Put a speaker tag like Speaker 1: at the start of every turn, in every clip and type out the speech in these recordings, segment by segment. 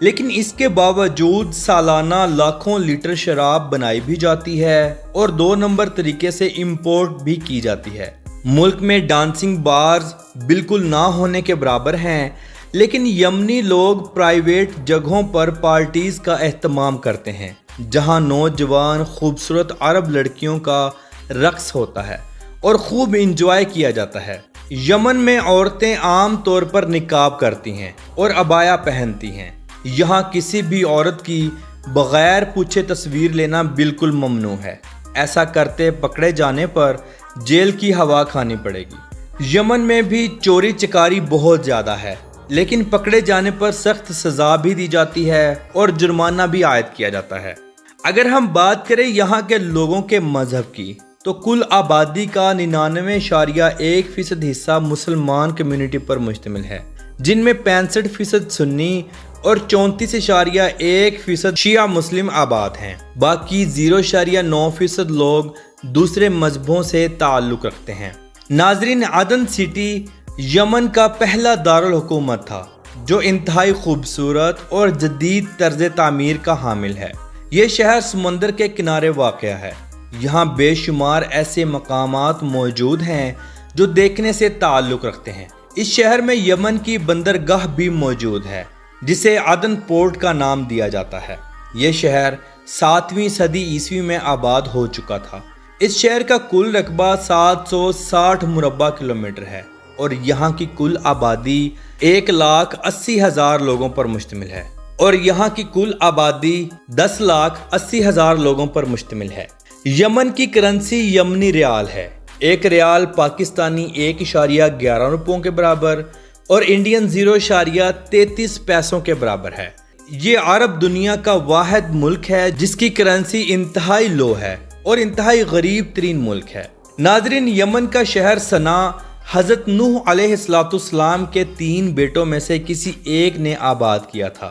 Speaker 1: لیکن اس کے باوجود سالانہ لاکھوں لیٹر شراب بنائی بھی جاتی ہے اور 2 نمبر طریقے سے امپورٹ بھی کی جاتی ہے۔ ملک میں ڈانسنگ بارز بالکل نہ ہونے کے برابر ہیں، لیکن یمنی لوگ پرائیویٹ جگہوں پر پارٹیز کا اہتمام کرتے ہیں جہاں نوجوان خوبصورت عرب لڑکیوں کا رقص ہوتا ہے اور خوب انجوائے کیا جاتا ہے۔ یمن میں عورتیں عام طور پر نقاب کرتی ہیں اور عبایا پہنتی ہیں۔ یہاں کسی بھی عورت کی بغیر پوچھے تصویر لینا بالکل ممنوع ہے۔ ایسا کرتے پکڑے جانے پر جیل کی ہوا کھانی پڑے گی۔ یمن میں بھی چوری چکاری بہت زیادہ ہے، لیکن پکڑے جانے پر سخت سزا بھی دی جاتی ہے اور جرمانہ بھی عائد کیا جاتا ہے۔ اگر ہم بات کریں یہاں کے لوگوں کے مذہب کی، تو کل آبادی کا 99.1% حصہ مسلمان کمیونٹی پر مشتمل ہے، جن میں 65% سنی اور 34.1% شیعہ مسلم آباد ہیں۔ باقی 0.9% لوگ دوسرے مذہبوں سے تعلق رکھتے ہیں۔ ناظرین، عدن سٹی یمن کا پہلا دارالحکومت تھا جو انتہائی خوبصورت اور جدید طرز تعمیر کا حامل ہے۔ یہ شہر سمندر کے کنارے واقع ہے۔ یہاں بے شمار ایسے مقامات موجود ہیں جو دیکھنے سے تعلق رکھتے ہیں۔ اس شہر میں یمن کی بندرگاہ بھی موجود ہے جسے عدن پورٹ کا نام دیا جاتا ہے۔ یہ شہر 7ویں صدی عیسوی میں آباد ہو چکا تھا۔ اس شہر کا کل رقبہ 760 مربع کلومیٹر ہے اور یہاں کی کل آبادی 1,80,000 لوگوں پر مشتمل ہے لوگوں پر مشتمل ہے۔ یمن کی کرنسی یمنی ریال ہے۔ ایک ریال پاکستانی 1.11 روپوں کے برابر اور انڈین 0.33 پیسوں کے برابر ہے۔ یہ عرب دنیا کا واحد ملک ہے جس کی کرنسی انتہائی لو ہے اور انتہائی غریب ترین ملک ہے۔ ناظرین، یمن کا شہر صنع حضرت نوح علیہ السلام کے 3 بیٹوں میں سے کسی ایک نے آباد کیا تھا۔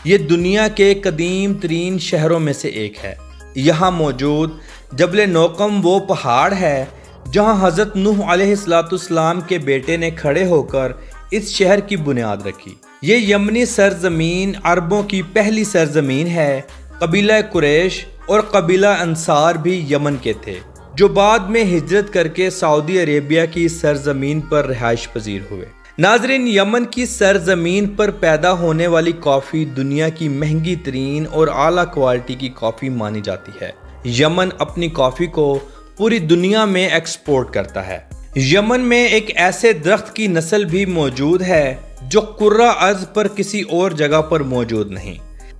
Speaker 1: یہ دنیا کے قدیم ترین شہروں میں سے ایک ہے۔ یہاں موجود جبل نوقم وہ پہاڑ ہے جہاں حضرت نوح علیہ السلام کے بیٹے نے کھڑے ہو کر اس شہر کی بنیاد رکھی۔ یہ یمنی سرزمین عربوں کی پہلی سرزمین ہے۔ قبیلہ قریش اور قبیلہ انصار بھی یمن کے تھے جو بعد میں ہجرت کر کے سعودی عربیہ کی سرزمین پر رہائش پذیر ہوئے۔ ناظرین، یمن کی سرزمین پر پیدا ہونے والی کافی دنیا کی مہنگی ترین اور اعلیٰ کوالٹی کی کافی مانی جاتی ہے۔ یمن اپنی کافی کو پوری دنیا میں ایکسپورٹ کرتا ہے۔ یمن میں ایک ایسے درخت کی نسل بھی موجود ہے جو کرہ ارض پر کسی اور جگہ پر موجود نہیں۔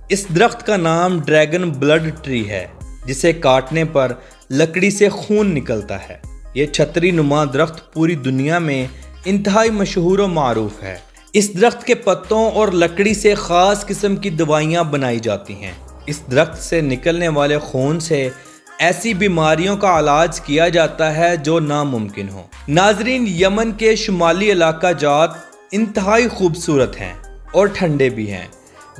Speaker 1: اس درخت کا نام ڈریگن بلڈ ٹری ہے، جسے کاٹنے پر لکڑی سے خون نکلتا ہے۔ یہ چھتری نما درخت پوری دنیا میں انتہائی مشہور و معروف ہے۔ اس درخت کے پتوں اور لکڑی سے خاص قسم کی دوائیاں بنائی جاتی ہیں۔ اس درخت سے نکلنے والے خون سے ایسی بیماریوں کا علاج کیا جاتا ہے جو ناممکن ہو۔ ناظرین، یمن کے شمالی علاقہ جات انتہائی خوبصورت ہیں اور ٹھنڈے بھی ہیں،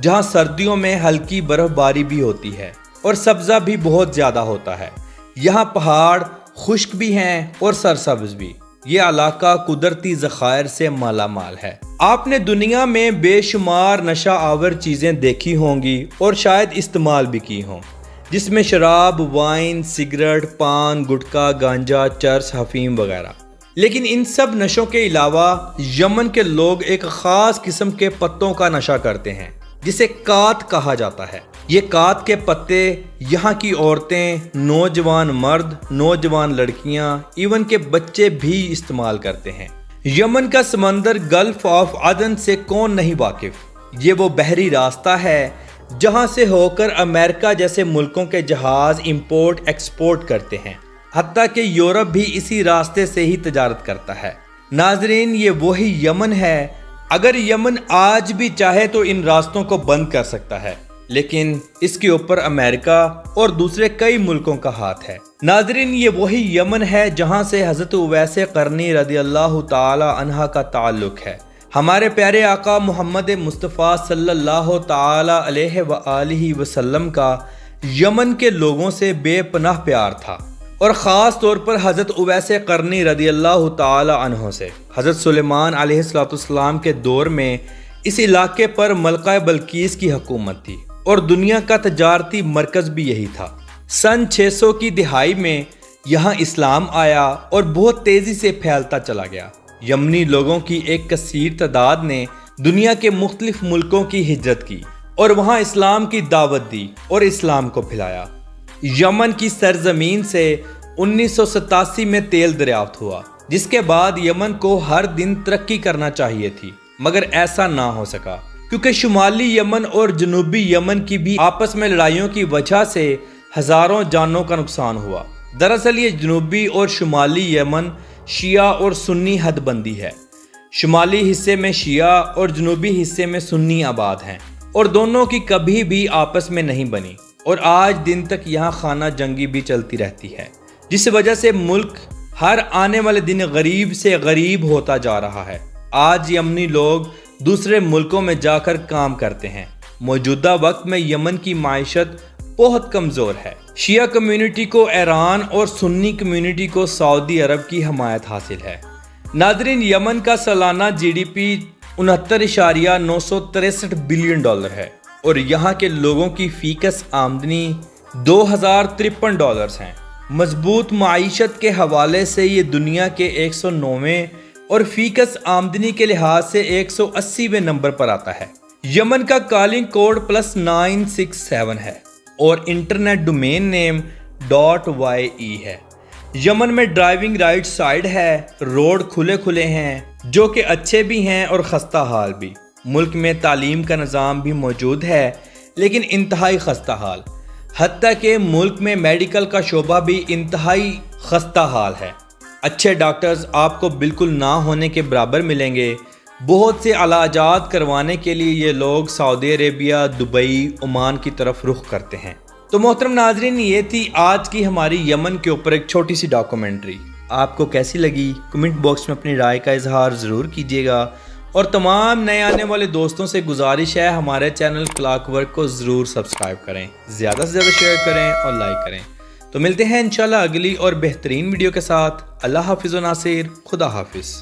Speaker 1: جہاں سردیوں میں ہلکی برف باری بھی ہوتی ہے اور سبزہ بھی بہت زیادہ ہوتا ہے۔ یہاں پہاڑ خشک بھی ہیں اور سرسبز بھی۔ یہ علاقہ قدرتی ذخائر سے مالا مال ہے۔ آپ نے دنیا میں بے شمار نشہ آور چیزیں دیکھی ہوں گی اور شاید استعمال بھی کی ہوں، جس میں شراب، وائن، سگریٹ، پان، گٹکا، گانجا، چرس، حفیم وغیرہ۔ لیکن ان سب نشوں کے علاوہ یمن کے لوگ ایک خاص قسم کے پتوں کا نشہ کرتے ہیں جسے کات کہا جاتا ہے۔ یہ کات کے پتے یہاں کی عورتیں، نوجوان مرد، نوجوان لڑکیاں، ایون کے بچے بھی استعمال کرتے ہیں۔ یمن کا سمندر گلف آف عدن سے کون نہیں واقف؟ یہ وہ بحری راستہ ہے جہاں سے ہو کر امریکہ جیسے ملکوں کے جہاز امپورٹ ایکسپورٹ کرتے ہیں۔ حتیٰ کہ یورپ بھی اسی راستے سے ہی تجارت کرتا ہے۔ ناظرین، یہ وہی یمن ہے۔ اگر یمن آج بھی چاہے تو ان راستوں کو بند کر سکتا ہے، لیکن اس کے اوپر امریکہ اور دوسرے کئی ملکوں کا ہاتھ ہے۔ ناظرین، یہ وہی یمن ہے جہاں سے حضرت اویس قرنی رضی اللہ تعالی عنہ کا تعلق ہے۔ ہمارے پیارے آقا محمد مصطفیٰ صلی اللہ تعالی علیہ وآلہ وسلم کا یمن کے لوگوں سے بے پناہ پیار تھا، اور خاص طور پر حضرت اویس قرنی رضی اللہ تعالی عنہ سے۔ حضرت سلیمان علیہ السلام کے دور میں اس علاقے پر ملکہ بلقیس کی حکومت تھی اور دنیا کا تجارتی مرکز بھی یہی تھا۔ سن 600 کی دہائی میں یہاں اسلام آیا اور بہت تیزی سے پھیلتا چلا گیا۔ یمنی لوگوں کی ایک کثیر تعداد نے دنیا کے مختلف ملکوں کی ہجرت کی اور وہاں اسلام کی دعوت دی اور اسلام کو پھیلایا۔ یمن کی سرزمین سے 1987 میں تیل دریافت ہوا، جس کے بعد یمن کو ہر دن ترقی کرنا چاہیے تھی، مگر ایسا نہ ہو سکا کیونکہ شمالی یمن اور جنوبی یمن کی بھی آپس میں لڑائیوں کی وجہ سے ہزاروں جانوں کا نقصان ہوا۔ دراصل یہ جنوبی اور شمالی یمن شیعہ اور سنی حد بندی ہے۔ شمالی حصے میں شیعہ اور جنوبی حصے میں سنی آباد ہیں اور دونوں کی کبھی بھی آپس میں نہیں بنی، اور آج دن تک یہاں خانہ جنگی بھی چلتی رہتی ہے، جس وجہ سے ملک ہر آنے والے دن غریب سے غریب ہوتا جا رہا ہے۔ آج یمنی لوگ دوسرے ملکوں میں جا کر کام کرتے ہیں۔ موجودہ وقت میں یمن کی معیشت بہت کمزور ہے۔ شیعہ کمیونٹی کو ایران اور سنی کمیونٹی کو سعودی عرب کی حمایت حاصل ہے۔ ناظرین، یمن کا سالانہ G D P 69.963 billion dollar ہے اور یہاں کے لوگوں کی فیکس آمدنی $2053 ہیں۔ مضبوط معیشت کے حوالے سے یہ دنیا کے 109ویں اور فیکس آمدنی کے لحاظ سے 180ویں نمبر پر آتا ہے۔ یمن کا کالنگ کوڈ +967 ہے اور انٹرنیٹ ڈومین نیم .ye ہے۔ یمن میں ڈرائیونگ رائٹ سائڈ ہے، روڈ کھلے ہیں جو کہ اچھے بھی ہیں اور خستہ حال بھی۔ ملک میں تعلیم کا نظام بھی موجود ہے لیکن انتہائی خستہ حال، حتیٰ کہ ملک میں میڈیکل کا شعبہ بھی انتہائی خستہ حال ہے۔ اچھے ڈاکٹرز آپ کو بالکل نہ ہونے کے برابر ملیں گے۔ بہت سے علاجات کروانے کے لیے یہ لوگ سعودی عربیہ، دبئی، عمان کی طرف رخ کرتے ہیں۔ تو محترم ناظرین، یہ تھی آج کی ہماری یمن کے اوپر ایک چھوٹی سی ڈاکومنٹری۔ آپ کو کیسی لگی؟ کمنٹ باکس میں اپنی رائے کا اظہار ضرور کیجیے گا، اور تمام نئے آنے والے دوستوں سے گزارش ہے ہمارے چینل کلاک ورک کو ضرور سبسکرائب کریں، زیادہ سے زیادہ شیئر کریں اور لائک کریں۔ تو ملتے ہیں انشاءاللہ اگلی اور بہترین ویڈیو کے ساتھ۔ اللہ حافظ و ناصر، خدا حافظ۔